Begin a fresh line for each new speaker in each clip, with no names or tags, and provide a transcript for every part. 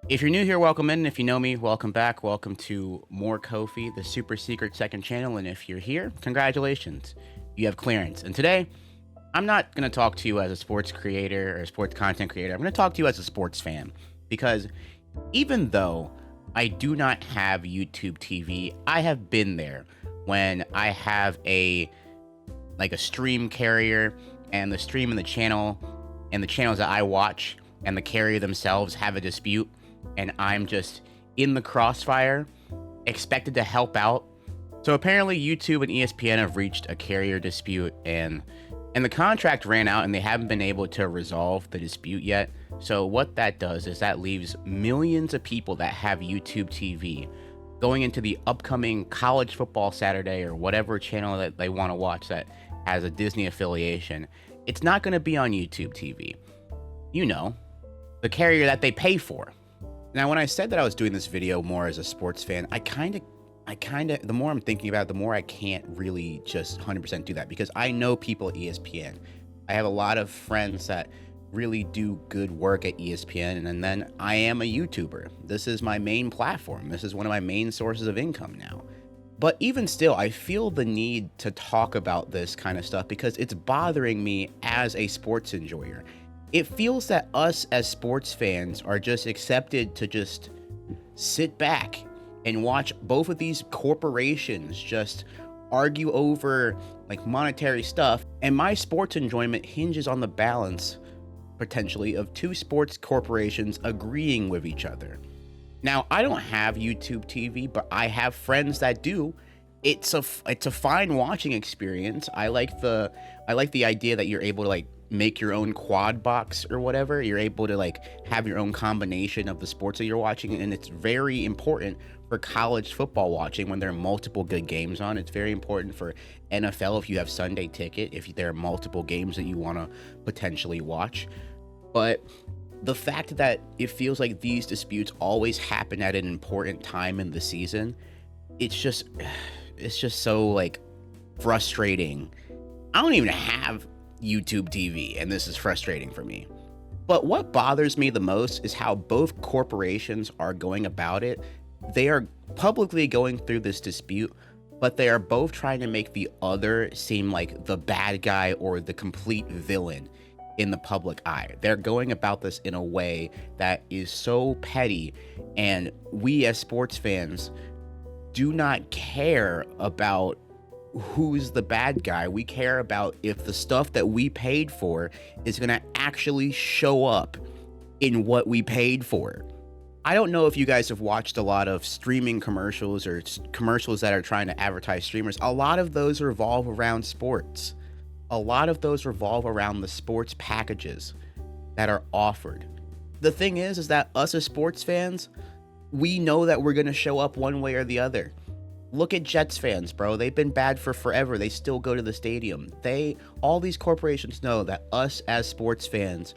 If you're new here, welcome in. If you know me, welcome back. Welcome to more Kofie, the super secret second channel. And if you're here, congratulations, you have clearance. And today, I'm not going to talk to you as a sports creator or a sports content creator. I'm going to talk to you as a sports fan, because even though I do not have YouTube TV, I have been there when I have a stream carrier, and the stream and the channel and the channels that I watch and the carrier themselves have a dispute, and I'm just in the crossfire, expected to help out. So apparently YouTube and ESPN have reached a carrier dispute, and the contract ran out, and they haven't been able to resolve the dispute yet. So what that does is that leaves millions of people that have YouTube TV going into the upcoming college football Saturday or whatever channel that they want to watch that has a Disney affiliation. It's not going to be on YouTube TV. You know, the carrier that they pay for. Now, when I said that I was doing this video more as a sports fan, I kind of, the more I'm thinking about it, the more I can't really just 100% do that, because I know people at ESPN. I have a lot of friends that really do good work at ESPN, and then I am a YouTuber. This is my main platform. This is one of my main sources of income now. But even still, I feel the need to talk about this kind of stuff because it's bothering me as a sports enjoyer. It feels that us as sports fans are just accepted to just sit back and watch both of these corporations just argue over like monetary stuff. And my sports enjoyment hinges on the balance, potentially, of two sports corporations agreeing with each other. Now, I don't have YouTube TV, but I have friends that do. It's a fine watching experience. I like the idea that you're able to like make your own quad box or whatever. You're able to like have your own combination of the sports that you're watching, and it's very important for college football watching when there are multiple good games on. It's very important for NFL if you have Sunday ticket, if there are multiple games that you want to potentially watch. But the fact that it feels like these disputes always happen at an important time in the season, it's just so like frustrating. I don't even have YouTube TV, and this is frustrating for me. But what bothers me the most is how both corporations are going about it. They are publicly going through this dispute, but they are both trying to make the other seem like the bad guy or the complete villain in the public eye. They're going about this in a way that is so petty, and we as sports fans do not care about who's the bad guy. We care about if the stuff that we paid for is going to actually show up in what we paid for. I don't know if you guys have watched a lot of streaming commercials or commercials that are trying to advertise streamers. A lot of those revolve around sports. A lot of those revolve around the sports packages that are offered. The thing is that us as sports fans, we know that we're going to show up one way or the other. Look at Jets fans, bro. They've been bad for forever. They still go to the stadium. All these corporations know that us as sports fans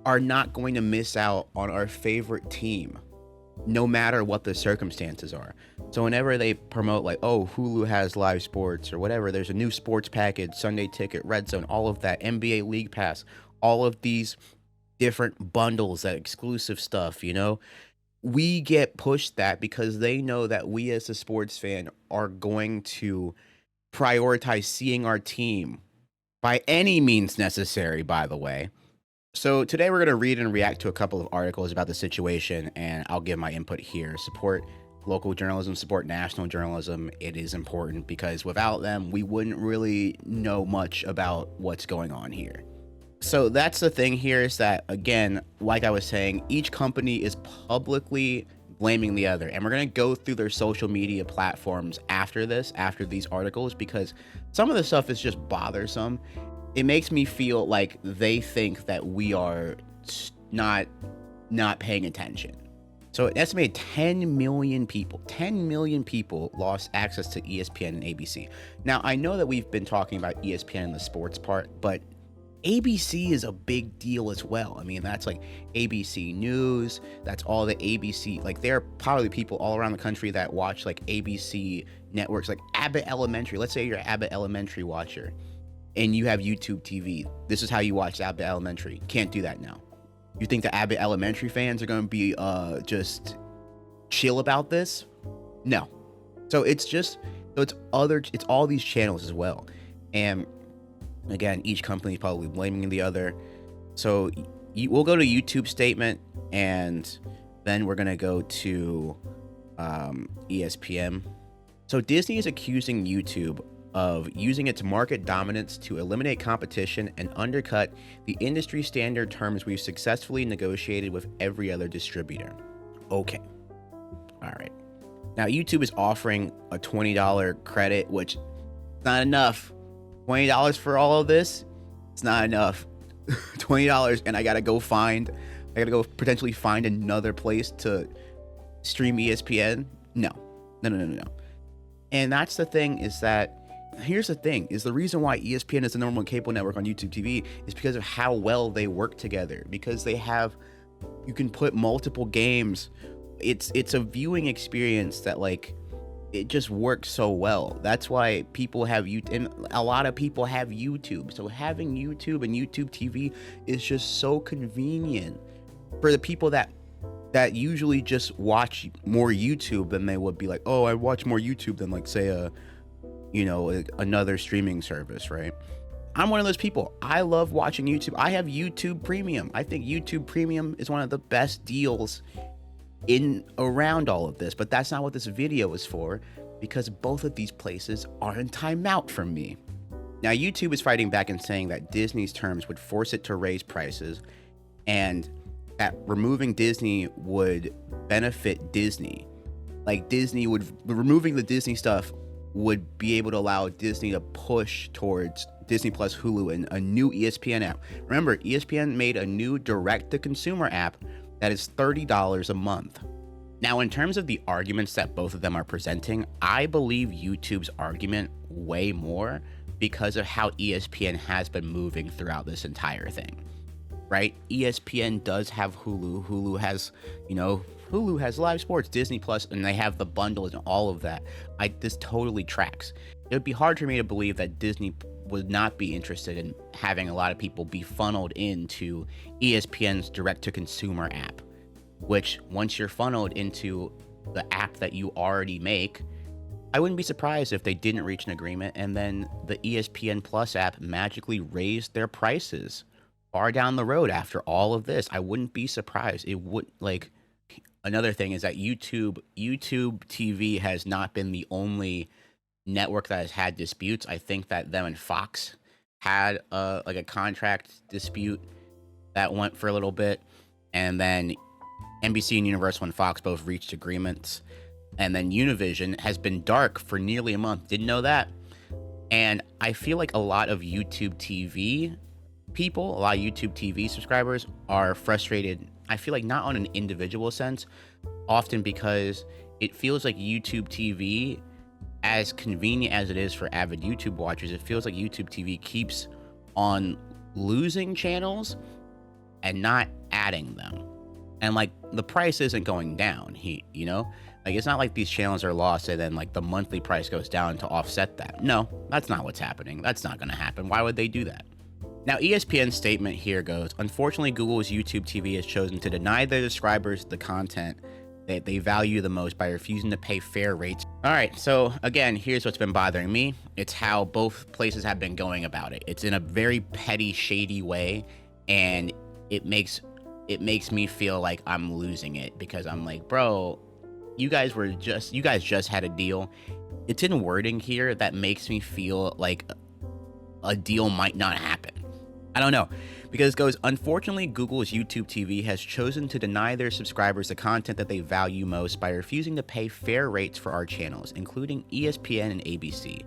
are not going to miss out on our favorite team, no matter what the circumstances are. So whenever they promote like, oh, Hulu has live sports or whatever, there's a new sports package, Sunday ticket, Red Zone, all of that, NBA League Pass, all of these different bundles, that exclusive stuff, you know, we get pushed that because they know that we as a sports fan are going to prioritize seeing our team by any means necessary, by the way. So today we're going to read and react to a couple of articles about the situation, and I'll give my input here. Support local journalism, support national journalism. It is important because without them, we wouldn't really know much about what's going on here. So that's the thing here, is that, again, like I was saying, each company is publicly blaming the other, and we're going to go through their social media platforms after these articles, because some of the stuff is just bothersome. It makes me feel like they think that we are not paying attention. So an estimated 10 million people lost access to ESPN and ABC. Now, I know that we've been talking about ESPN and the sports part, but ABC is a big deal as well. I mean, that's like ABC News, that's all the ABC, like there are probably people all around the country that watch like ABC networks, like Abbott Elementary. Let's say you're an Abbott Elementary watcher and you have YouTube TV. This is how you watch Abbott Elementary. Can't do that now. You think the Abbott Elementary fans are going to be just chill about this? No. So it's all these channels as well. And again, each company is probably blaming the other. So we'll go to YouTube statement, and then we're going to go to ESPN. So Disney is accusing YouTube of using its market dominance to eliminate competition and undercut the industry standard terms we've successfully negotiated with every other distributor. Okay. All right. Now, YouTube is offering a $20 credit, which is not enough. $20 for all of this? It's not enough. $20, and I gotta go potentially find another place to stream ESPN? No. And that's the thing, is that here's the thing, is the reason why ESPN is the normal cable network on YouTube TV is because of how well they work together, because you can put multiple games. It's a viewing experience that, like, it just works so well. That's why people have YouTube, and a lot of people have YouTube. So having YouTube and YouTube TV is just so convenient for the people that usually just watch more YouTube than they would be like, oh, I watch more YouTube than, like, say another streaming service, right? I'm one of those people. I love watching YouTube. I have YouTube Premium. I think YouTube Premium is one of the best deals in around all of this, but that's not what this video is for, because both of these places are in timeout from me. Now, YouTube is fighting back and saying that Disney's terms would force it to raise prices, and that removing Disney would benefit Disney. Like, removing the Disney stuff would be able to allow Disney to push towards Disney Plus, Hulu, and a new ESPN app. Remember, ESPN made a new direct-to-consumer app that is $30 a month. Now, in terms of the arguments that both of them are presenting, I believe YouTube's argument way more because of how ESPN has been moving throughout this entire thing, right? ESPN does have Hulu. Hulu has live sports, Disney Plus, and they have the bundles and all of that. This totally tracks. It would be hard for me to believe that Disney would not be interested in having a lot of people be funneled into ESPN's direct-to-consumer app, which, once you're funneled into the app that you already make, I wouldn't be surprised if they didn't reach an agreement and then the ESPN Plus app magically raised their prices far down the road after all of this. I wouldn't be surprised. It would, like, another thing is that YouTube TV has not been the only network that has had disputes. I think that them and Fox had a contract dispute that went for a little bit, and then NBC and Universal and Fox both reached agreements, and then Univision has been dark for nearly a month. Didn't know that. And I feel like a lot of YouTube TV people, a lot of YouTube TV subscribers are frustrated. I feel like not on an individual sense, often because it feels like YouTube TV, as convenient as it is for avid YouTube watchers, it feels like YouTube TV keeps on losing channels and not adding them. And, like, the price isn't going down, like, it's not like these channels are lost and then, like, the monthly price goes down to offset that. No, that's not what's happening. That's not going to happen. Why would they do that? Now, ESPN's statement here goes, unfortunately, Google's YouTube TV has chosen to deny their subscribers the content that they value the most by refusing to pay fair rates. All right, so again, here's what's been bothering me. It's how both places have been going about it. It's in a very petty, shady way, and it makes me feel like I'm losing it, because I'm like, bro, you guys just had a deal. It's in wording here that makes me feel like a deal might not happen. I don't know, because it goes, unfortunately, Google's YouTube TV has chosen to deny their subscribers the content that they value most by refusing to pay fair rates for our channels, including ESPN and ABC.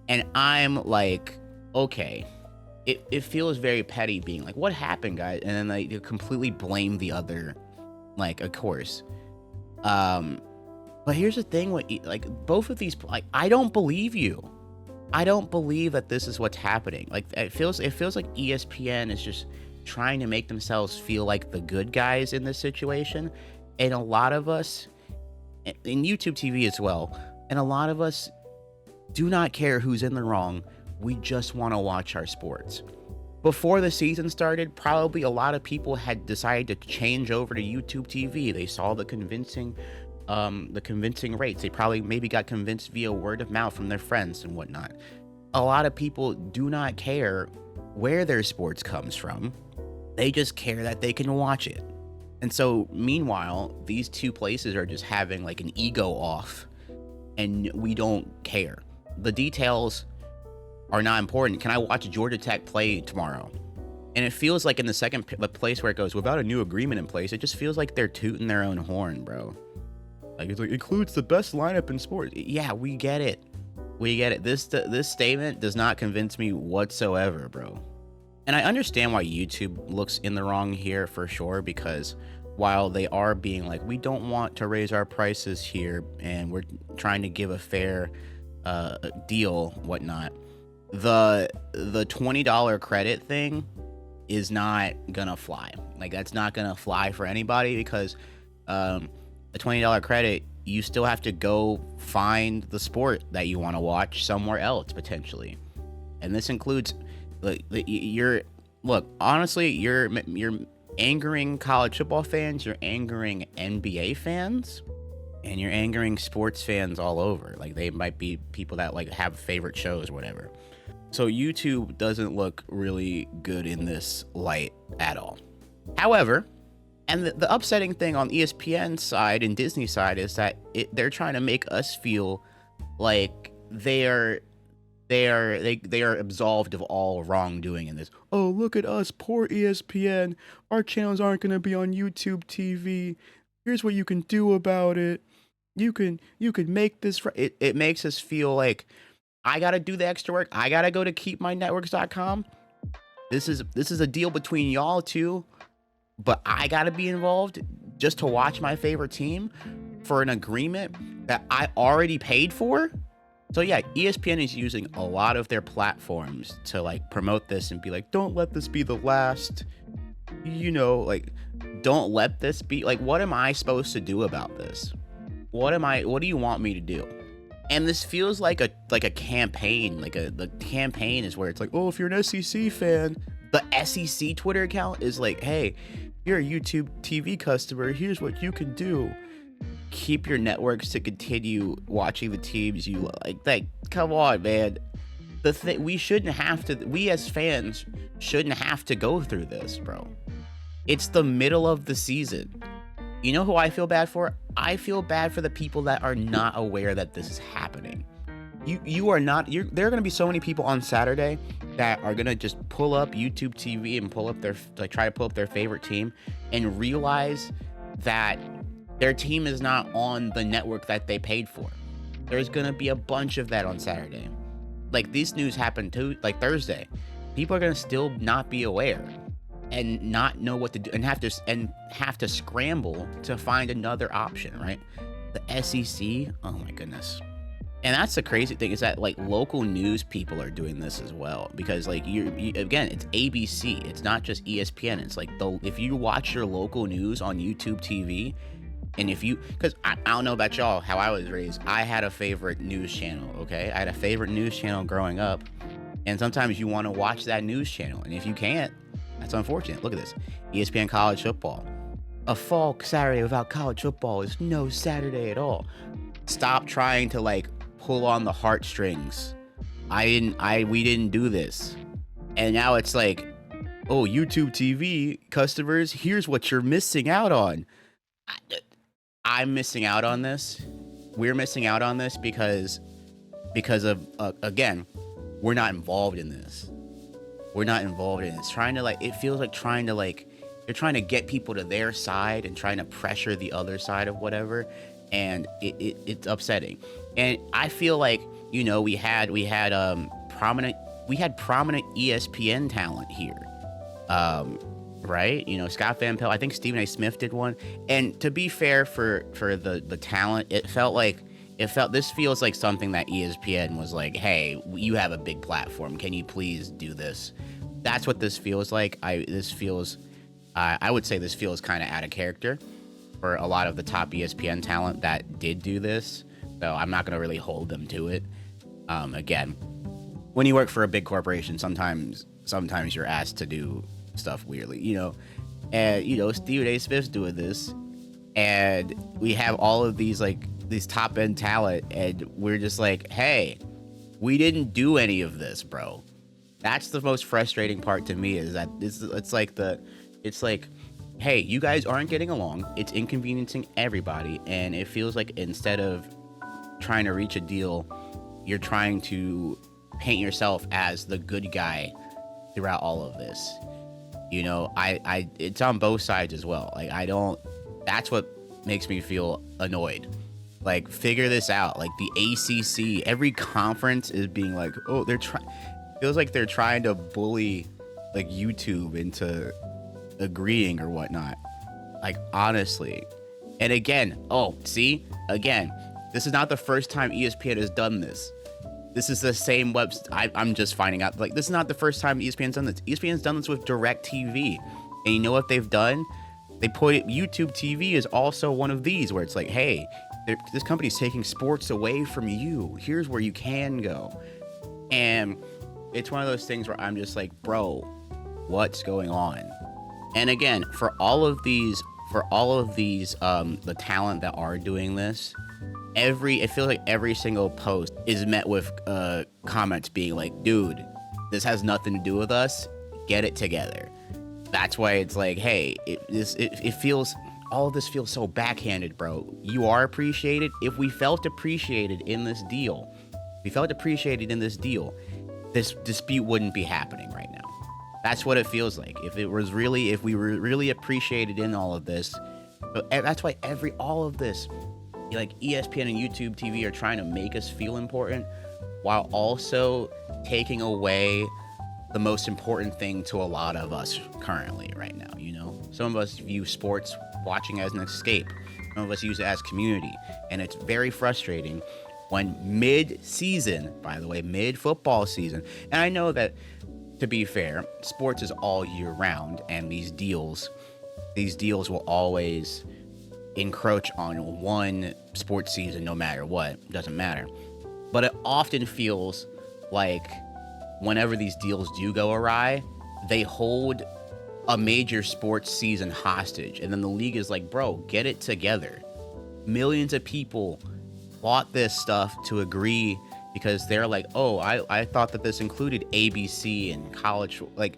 And I'm like, okay, it feels very petty being like, what happened, guys? And then they completely blame the other, like, of course. But here's the thing with, like, both of these, like, I don't believe you. I don't believe that this is what's happening. Like, it feels like ESPN is just trying to make themselves feel like the good guys in this situation. And a lot of us, in YouTube TV as well, and a lot of us do not care who's in the wrong. We just want to watch our sports. Before the season started, probably a lot of people had decided to change over to YouTube TV. They saw the convincing rates. They probably maybe got convinced via word of mouth from their friends and whatnot. A lot of people do not care where their sports comes from. They just care that they can watch it. And so meanwhile, these two places are just having like an ego off, and we don't care. The details are not important. Can I watch Georgia Tech play tomorrow? And it feels like in the place where it goes, without a new agreement in place, it just feels like they're tooting their own horn, bro. Like, it's like, includes the best lineup in sports. Yeah, we get it. We get it. This statement does not convince me whatsoever, bro. And I understand why YouTube looks in the wrong here for sure, because while they are being like, we don't want to raise our prices here and we're trying to give a fair deal, whatnot, the $20 credit thing is not gonna fly. Like, that's not gonna fly for anybody, because a $20 credit, you still have to go find the sport that you want to watch somewhere else potentially. And this includes, honestly, you're angering college football fans, you're angering NBA fans, and you're angering sports fans all over. Like, they might be people that like have favorite shows or whatever. So YouTube doesn't look really good in this light at all. However, and the upsetting thing on ESPN side and Disney side is that they're trying to make us feel like they are absolved of all wrongdoing in this. Oh, look at us, poor ESPN. Our channels aren't going to be on YouTube TV. Here's what you can do about it. You can make this right. It makes us feel like I got to do the extra work. I got to go to keepmynetworks.com. This is a deal between y'all two, but I got to be involved just to watch my favorite team for an agreement that I already paid for. So yeah, ESPN is using a lot of their platforms to like promote this and be like, don't let this be the last, don't let this be, like, what am I supposed to do about this? What do you want me to do? And this feels like a campaign. The campaign is where it's like, oh, if you're an SEC fan, the SEC Twitter account is like, hey, you're a YouTube TV customer, here's what you can do. Keep your networks to continue watching the teams you like. Come on, man. We as fans shouldn't have to go through this, bro. It's the middle of the season. You know who I feel bad for? I feel bad for the people that are not aware that this is happening. There are going to be so many people on Saturday that are going to just pull up YouTube TV and try to pull up their favorite team and realize that their team is not on the network that they paid for. There's going to be a bunch of that on Saturday. Like, this news happened too, like Thursday. People are going to still not be aware and not know what to do and have to scramble to find another option, right? The SEC, oh my goodness. And that's the crazy thing, is that like local news people are doing this as well, because like again, it's ABC, it's not just ESPN. It's like if you watch your local news on YouTube TV, and because I don't know about y'all, how I was raised, I had a favorite news channel, okay? I had a favorite news channel growing up, and sometimes you want to watch that news channel, and if you can't, that's unfortunate. Look at this, ESPN college football. A fall Saturday without college football is no Saturday at all. Stop trying to like pull on the heartstrings. We didn't do this. And now it's like, oh, YouTube TV customers, here's what you're missing out on. I'm missing out on this. We're missing out on this because of again, we're not involved in this. We're not involved in it. It's trying to it feels like they're trying to get people to their side and trying to pressure the other side of whatever, and it's upsetting. And I feel like, we had prominent ESPN talent here, right? Scott Van Pelt, I think Stephen A. Smith did one. And to be fair for the talent, this feels like something that ESPN was like, hey, you have a big platform, can you please do this? That's what this feels like. I would say this feels kind of out of character for a lot of the top ESPN talent that did do this. So I'm not going to really hold them to it. Again, when you work for a big corporation, sometimes sometimes you're asked to do stuff weirdly, and Stephen A. Smith's doing this, and we have all of these top end talent, and we're just like, hey, we didn't do any of this, bro. That's the most frustrating part to me, is that it's like, hey, you guys aren't getting along. It's inconveniencing everybody, and it feels like instead of trying to reach a deal, you're trying to paint yourself as the good guy throughout all of this. It's on both sides as well. That's what makes me feel annoyed. Like, figure this out. Like, the ACC, every conference is being like, oh, feels like they're trying to bully like YouTube into agreeing or whatnot. Like, honestly. And again, this is not the first time ESPN has done this. This is the same I'm just finding out, like, this is not the first time ESPN's done this. ESPN's done this with DirecTV. And you know what they've done? They put it, YouTube TV is also one of these, where it's like, hey, this company's taking sports away from you. Here's where you can go. And it's one of those things where I'm just like, bro, what's going on? And again, for all of these, the talent that are doing this, it feels like every single post is met with comments being like, dude, this has nothing to do with us. Get it together. That's why it's like, hey, it feels, all of this feels so backhanded, bro. You are appreciated. If we felt appreciated in this deal, this dispute wouldn't be happening right now. That's what it feels like. If we were really appreciated in all of this, that's why all of this, like ESPN and YouTube TV are trying to make us feel important, while also taking away the most important thing to a lot of us currently right now. Some of us view sports watching as an escape. Some of us use it as community, and it's very frustrating when mid-season, by the way, mid-football season, and I know that, to be fair, sports is all year round, and these deals will always encroach on one sports season no matter what. It doesn't matter. But it often feels like whenever these deals do go awry, they hold a major sports season hostage, and then the league is like, bro, get it together. Millions of people bought this stuff to agree because they're like, oh, I thought that this included ABC and college. Like,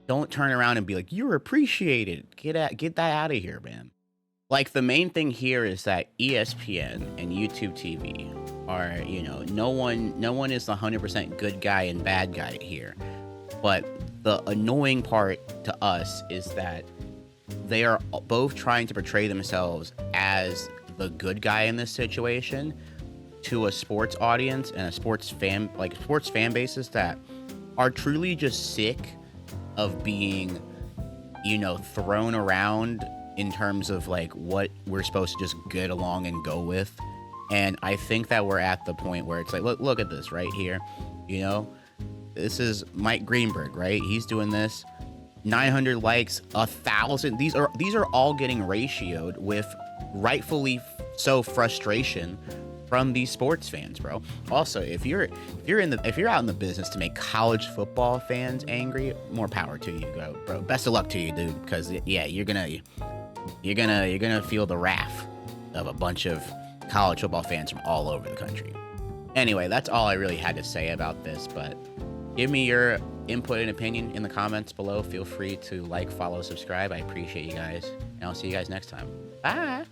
don't turn around and be like, you're appreciated. Get that out of here, man. Like, the main thing here is that ESPN and YouTube TV are, no one is the 100% good guy and bad guy here. But the annoying part to us is that they are both trying to portray themselves as the good guy in this situation to a sports audience and a sports fan bases that are truly just sick of being, thrown around in terms of like what we're supposed to just get along and go with. And I think that we're at the point where it's like, look at this right here. This is Mike Greenberg, right? He's doing this. 900 likes, 1,000. These are all getting ratioed with, rightfully so, frustration from these sports fans, bro. Also, if you're out in the business to make college football fans angry, more power to you, bro. Best of luck to you, dude. Because you're gonna feel the wrath of a bunch of college football fans from all over the country. Anyway, that's all I really had to say about this, but give me your input and opinion in the comments below. Feel free to like, follow, subscribe. I appreciate you guys, and I'll see you guys next time. Bye.